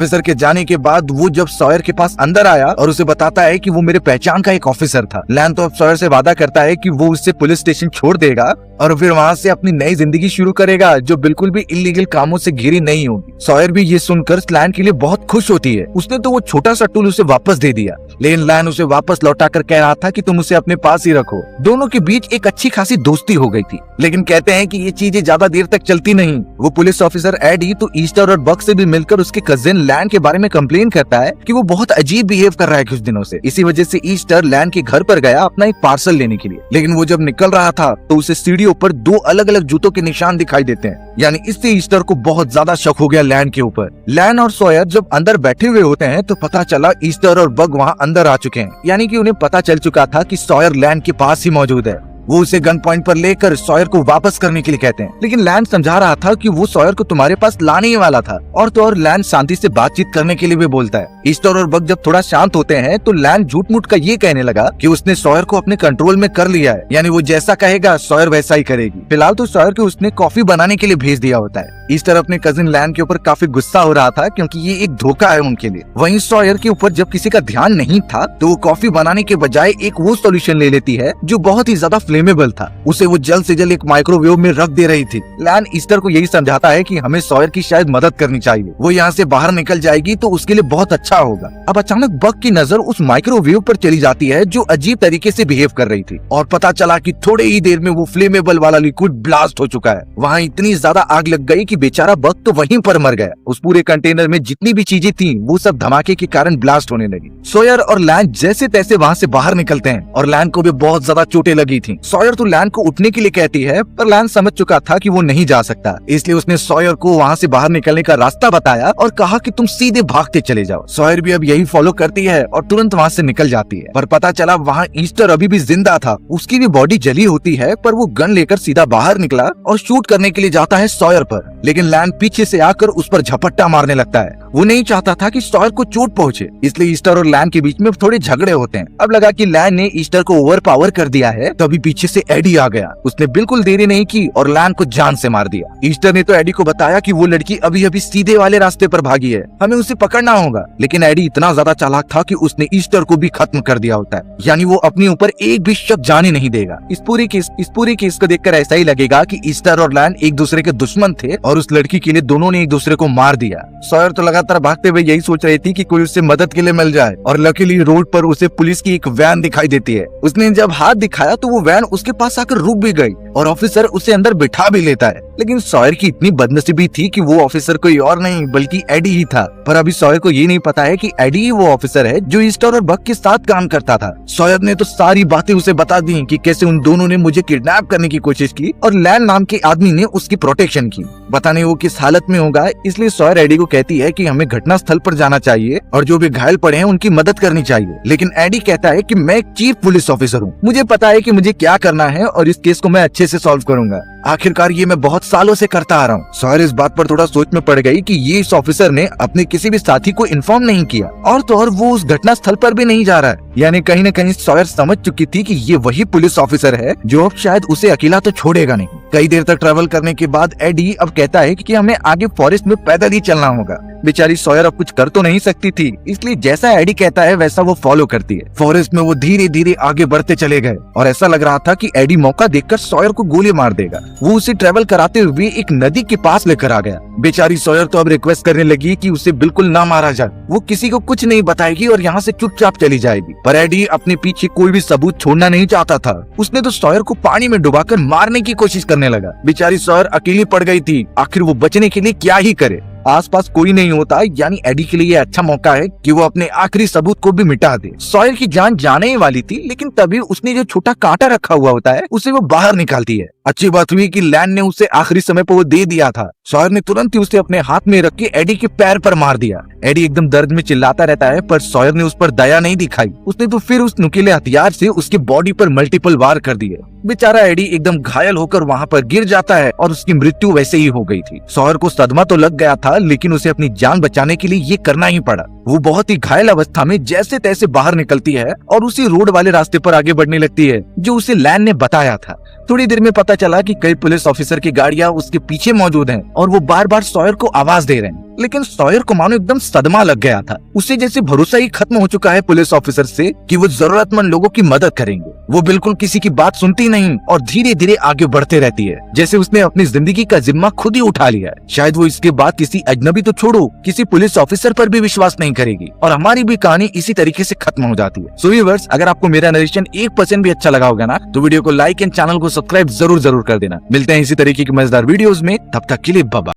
Officer के जाने के बाद वो जब सॉयर के पास अंदर आया और उसे बताता है कि वो मेरे पहचान का एक ऑफिसर था, लैन तो अब सॉयर से वादा करता है कि वो उससे पुलिस स्टेशन छोड़ देगा और फिर वहाँ से अपनी नई जिंदगी शुरू करेगा जो बिल्कुल भी इलीगल कामों से घिरी नहीं होगी। सॉयर भी ये सुनकर लैन के लिए बहुत खुश होती है। उसने तो वो छोटा सा टूल उसे वापस दे दिया, लेकिन लैन उसे वापस लौटा कर कह रहा था कि तुम उसे अपने पास ही रखो। दोनों के बीच एक अच्छी खासी दोस्ती हो गई थी, लेकिन कहते हैं कि ये चीजें ज्यादा देर तक चलती नहीं। वो पुलिस ऑफिसर एडी तो ईस्टर और बक से भी मिलकर उसके कजिन लैन के बारे में कंप्लेन करता है कि वो बहुत अजीब बिहेव कर रहा है कुछ दिनों से। इसी वजह से ईस्टर लैन के घर पर गया अपना एक पार्सल लेने के लिए, लेकिन वो जब निकल रहा था तो उसे सीढ़ियों पर दो अलग अलग जूतों के निशान दिखाई देते हैं। यानी इससे ईस्टर को बहुत ज्यादा शक हो गया लैन के ऊपर। लैन और सॉयर जब अंदर बैठे हुए होते हैं तो पता चला ईस्टर और बग वहाँ अंदर आ चुके हैं। यानी कि उन्हें पता चल चुका था कि सॉयर लैन के पास ही मौजूद है। वो उसे गन पॉइंट पर लेकर सॉयर को वापस करने के लिए कहते हैं, लेकिन लैन समझा रहा था कि वो सॉयर को तुम्हारे पास लाने ही वाला था। और तो और लैन शांति से बातचीत करने के लिए भी बोलता है। ईस्टर और बग जब थोड़ा शांत होते हैं तो लैन झूठ मूठ का ये कहने लगा कि उसने सॉयर को अपने कंट्रोल में कर लिया है, यानी वो जैसा कहेगा सॉयर वैसा ही करेगी। फिलहाल तो सॉयर को उसने कॉफी बनाने के लिए भेज दिया होता है। ईस्टर अपने कजिन लैन के ऊपर काफी गुस्सा हो रहा था क्योंकि ये एक धोखा है उनके लिए। वहीं सॉयर के ऊपर जब किसी का ध्यान नहीं था तो वो कॉफी बनाने के बजाय एक वो सॉल्यूशन ले लेती है जो बहुत ही ज्यादा फ्लेमेबल था। उसे वो जल्द से जल्द एक माइक्रोवेव में रख दे रही थी। लैन ईस्टर को यही समझाता है कि हमें सॉयर की शायद मदद करनी चाहिए, वो यहाँ से बाहर निकल जाएगी तो उसके लिए बहुत अच्छा होगा। अब अचानक बग की नजर उस माइक्रोवेव पर चली जाती है जो अजीब तरीके से बिहेव कर रही थी और पता चला कि थोड़े ही देर में वो फ्लेमेबल वाला लिक्विड ब्लास्ट हो चुका है। वहाँ इतनी ज्यादा आग लग गई कि बेचारा बग तो वहीं पर मर गया। उस पूरे कंटेनर में जितनी भी चीजें थी वो सब धमाके के कारण ब्लास्ट होने लगी। सॉयर और लैन जैसे तैसे वहाँ से बाहर निकलते हैं और लैन को भी बहुत ज्यादा चोटें लगी थी। सॉयर तो लैन को उठने के लिए कहती है, पर लैन समझ चुका था कि वो नहीं जा सकता, इसलिए उसने सॉयर को वहाँ से बाहर निकलने का रास्ता बताया और कहा कि तुम सीधे भागते चले जाओ। सॉयर भी अब यही फॉलो करती है और तुरंत वहाँ से निकल जाती है। पर पता चला वहाँ ईस्टर अभी भी जिंदा था, उसकी भी बॉडी जली होती है, पर वो गन लेकर सीधा बाहर निकला और शूट करने के लिए जाता है सॉयर पर, लेकिन लैन पीछे से आकर उस पर झपट्टा मारने लगता है। वो नहीं चाहता था कि सॉयर को चोट पहुंचे, इसलिए ईस्टर और लैन के बीच में थोड़े झगड़े होते हैं। अब लगा कि लैन ने ईस्टर को ओवर पावर कर दिया है, तभी पीछे से एडी आ गया। उसने बिल्कुल देरी नहीं की और लैन को जान से मार दिया। ईस्टर ने तो एडी को बताया कि वो लड़की अभी अभी सीधे वाले रास्ते पर भागी है, हमें उसे पकड़ना होगा, लेकिन एडी इतना ज्यादा चालाक था कि उसने ईस्टर को भी खत्म कर दिया होता है। यानी वो अपने ऊपर एक भी शक जाने नहीं देगा। इस पूरी केस को देखकर ऐसा ही लगेगा कि ईस्टर और लैन एक दूसरे के दुश्मन थे और उस लड़की के लिए दोनों ने एक दूसरे को मार दिया। सॉयर तो लगातार भागते हुए यही सोच रही थी कि कोई उससे मदद के लिए मिल जाए और लकीली रोड पर उसे पुलिस की एक वैन दिखाई देती है। उसने जब हाथ दिखाया तो वो वैन उसके पास आकर रुक भी गई और ऑफिसर उसे अंदर बिठा भी लेता है, लेकिन सॉयर की इतनी बदनसीबी थी कि वो ऑफिसर कोई और नहीं बल्कि एडी ही था। पर अभी सॉयर को ये नहीं पता है कि एडी ही वो ऑफिसर है जो ईस्टर और बक के साथ काम करता था। सॉयर ने तो सारी बातें उसे बता दी कि कैसे उन दोनों ने मुझे किडनैप करने की कोशिश की और लैन नाम के आदमी ने उसकी प्रोटेक्शन की। पता नहीं वो किस हालत में होगा, इसलिए सॉयर एडी को कहती है कि हमें घटना स्थल पर जाना चाहिए और जो भी घायल पड़े हैं उनकी मदद करनी चाहिए। लेकिन एडी कहता है कि मैं एक चीफ पुलिस ऑफिसर हूँ, मुझे पता है कि मुझे क्या करना है और इस केस को मैं अच्छे से सॉल्व करूंगा। आखिरकार ये मैं बहुत सालों से करता आ रहा हूँ। सॉयर इस बात पर थोड़ा सोच में पड़ गई कि ये इस ऑफिसर ने अपने किसी भी साथी को इन्फॉर्म नहीं किया और तो और वो उस घटना स्थल पर भी नहीं जा रहा है। यानी कहीं न कहीं सॉयर समझ चुकी थी कि ये वही पुलिस ऑफिसर है जो अब शायद उसे अकेला तो छोड़ेगा नहीं। कई देर तक ट्रैवल करने के बाद एडी अब कहता है कि हमें आगे फॉरेस्ट में पैदल ही चलना होगा। बेचारी सॉयर अब कुछ कर तो नहीं सकती थी, इसलिए जैसा एडी कहता है वैसा वो फॉलो करती है। फॉरेस्ट में वो धीरे धीरे आगे बढ़ते चले गए और ऐसा लग रहा था कि एडी मौका देखकर सॉयर को गोली मार देगा। वो उसे ट्रैवल कराते हुए एक नदी के पास लेकर आ गया। बेचारी सॉयर तो अब रिक्वेस्ट करने लगी कि उसे बिल्कुल ना मारा जाए, वो किसी को कुछ नहीं बताएगी और यहाँ से चुपचाप चली जाएगी। पर एडी अपने पीछे कोई भी सबूत छोड़ना नहीं चाहता था। उसने तो सॉयर को पानी में डुबाकर मारने की कोशिश करने लगा। बेचारी सॉयर अकेली पड़ गई थी, आखिर वो बचने के लिए क्या ही करे। आसपास कोई नहीं होता, यानी एडी के लिए अच्छा मौका है कि वो अपने आखिरी सबूत को भी मिटा दे। सॉयर की जान जाने ही वाली थी, लेकिन तभी उसने जो छोटा कांटा रखा हुआ होता है उसे वो बाहर निकालती है। अच्छी बात हुई कि लैन ने उसे आखिरी समय पर वो दे दिया था। सॉयर ने तुरंत ही उसे अपने हाथ में रख के एडी के पैर पर मार दिया। एडी एकदम दर्द में चिल्लाता रहता है, पर सॉयर ने उस पर दया नहीं दिखाई। उसने तो फिर उस नुकीले हथियार से उसके बॉडी पर मल्टीपल वार कर दिए। बेचारा एडी एकदम घायल होकर वहाँ पर गिर जाता है और उसकी मृत्यु वैसे ही हो गई थी। सॉयर को सदमा तो लग गया था, लेकिन उसे अपनी जान बचाने के लिए ये करना ही पड़ा। वो बहुत ही घायल अवस्था में जैसे तैसे बाहर निकलती है और उसी रोड वाले रास्ते पर आगे बढ़ने लगती है जो उसे लैन ने बताया था। थोड़ी देर में पता चला कि कई पुलिस ऑफिसर की गाड़ियां उसके पीछे मौजूद हैं और वो बार बार सॉयर को आवाज दे रहे हैं। लेकिन सॉयर को मानो एकदम सदमा लग गया था। उसे जैसे भरोसा ही खत्म हो चुका है पुलिस ऑफिसर से कि वो जरूरतमंद लोगों की मदद करेंगे। वो बिल्कुल किसी की बात सुनती नहीं और धीरे धीरे आगे बढ़ते रहती है, जैसे उसने अपनी जिंदगी का जिम्मा खुद ही उठा लिया है। शायद वो इसके बाद किसी अजनबी तो छोड़ो, किसी पुलिस ऑफिसर पर भी विश्वास नहीं करेगी और हमारी भी कहानी इसी तरीके से खत्म हो जाती है। सो व्यूअर्स, अगर आपको मेरा नरेशन 1% भी अच्छा लगा होगा ना, तो वीडियो को लाइक एंड चैनल को सब्सक्राइब जरूर कर देना। मिलते हैं इसी तरीके की मजेदार वीडियोस में, तब तक के लिए बाय बाय।